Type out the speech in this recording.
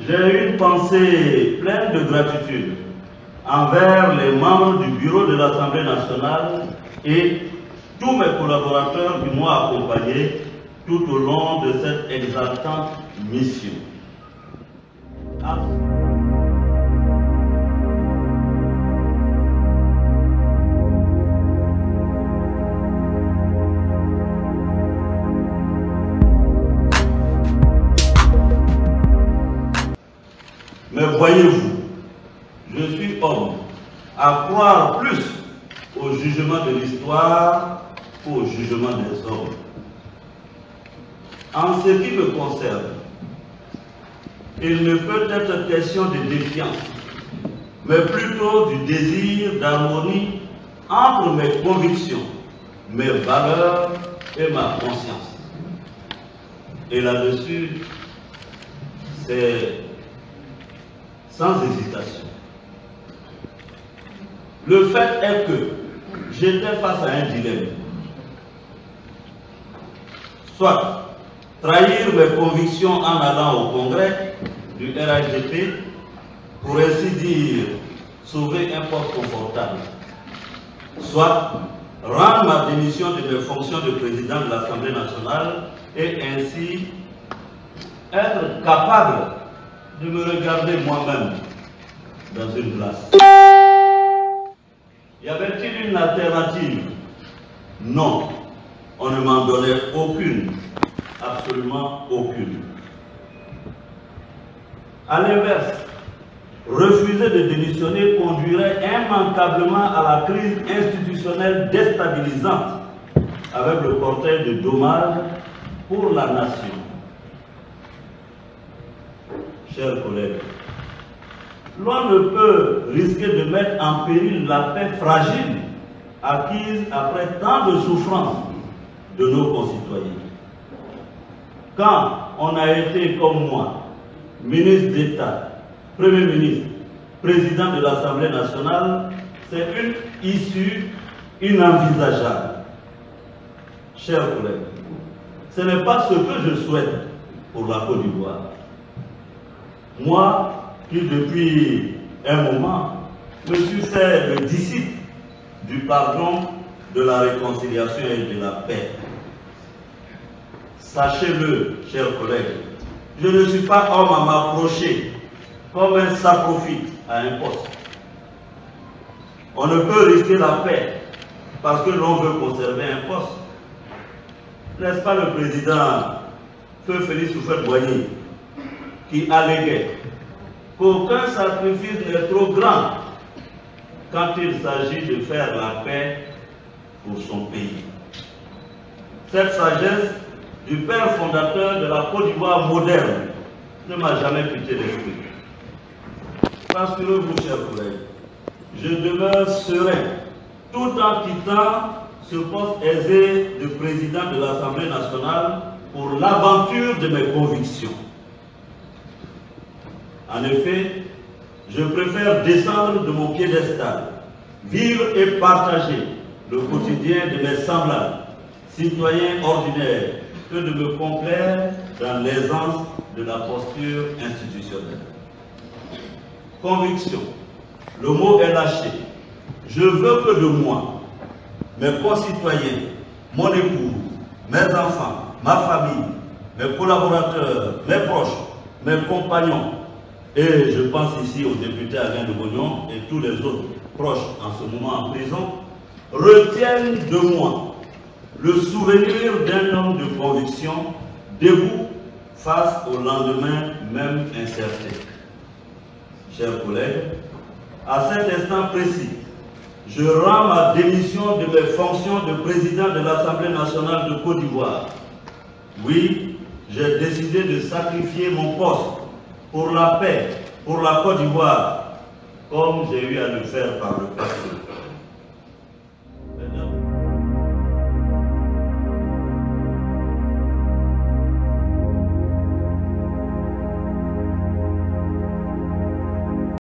J'ai une pensée pleine de gratitude envers les membres du bureau de l'Assemblée nationale et tous mes collaborateurs qui m'ont accompagné tout au long de cette exaltante mission. Mais voyez-vous, je suis homme à croire plus au jugement de l'histoire qu'au jugement des hommes. En ce qui me concerne, il ne peut être question de défiance, mais plutôt du désir d'harmonie entre mes convictions, mes valeurs et ma conscience. Et là-dessus, c'est sans hésitation. Le fait est que j'étais face à un dilemme. Soit trahir mes convictions en allant au congrès du RHDP, pour ainsi dire sauver un poste confortable, soit rendre ma démission de mes fonctions de président de l'Assemblée nationale et ainsi être capable de me regarder moi-même dans une glace. Y avait-il une alternative? Non, on ne m'en donnait aucune, absolument aucune. À l'inverse, refuser de démissionner conduirait immanquablement à la crise institutionnelle déstabilisante avec le portrait de dommages pour la nation. Chers collègues, l'on ne peut risquer de mettre en péril la paix fragile acquise après tant de souffrances de nos concitoyens. Quand on a été comme moi, ministre d'État, Premier ministre, président de l'Assemblée nationale, c'est une issue inenvisageable. Chers collègues, ce n'est pas ce que je souhaite pour la Côte d'Ivoire. Moi, qui depuis un moment me suis fait le disciple du pardon, de la réconciliation et de la paix. Sachez-le, chers collègues, je ne suis pas homme à m'approcher comme un saprophyte à un poste. On ne peut risquer la paix parce que l'on veut conserver un poste. N'est-ce pas le président Feu Félix Houphouët-Boigny qui alléguait qu'aucun sacrifice n'est trop grand quand il s'agit de faire la paix pour son pays. Cette sagesse du père fondateur de la Côte d'Ivoire moderne ne m'a jamais quitté l'esprit. Rassurez-vous, chers collègues, je demeure serein tout en quittant ce poste aisé de président de l'Assemblée nationale pour l'aventure de mes convictions. En effet, je préfère descendre de mon piédestal, vivre et partager le quotidien de mes semblables, citoyens ordinaires, que de me complaire dans l'aisance de la posture institutionnelle. Conviction, le mot est lâché. Je veux que de moi, mes concitoyens, mon épouse, mes enfants, ma famille, mes collaborateurs, mes proches, mes compagnons, et je pense ici au député Alain de Bognon et tous les autres proches en ce moment en prison, retiennent de moi le souvenir d'un homme de conviction debout face au lendemain même incertain. Chers collègues, à cet instant précis, je rends ma démission de mes fonctions de président de l'Assemblée nationale de Côte d'Ivoire. Oui, j'ai décidé de sacrifier mon poste pour la paix, pour la Côte d'Ivoire, comme j'ai eu à le faire par le passé.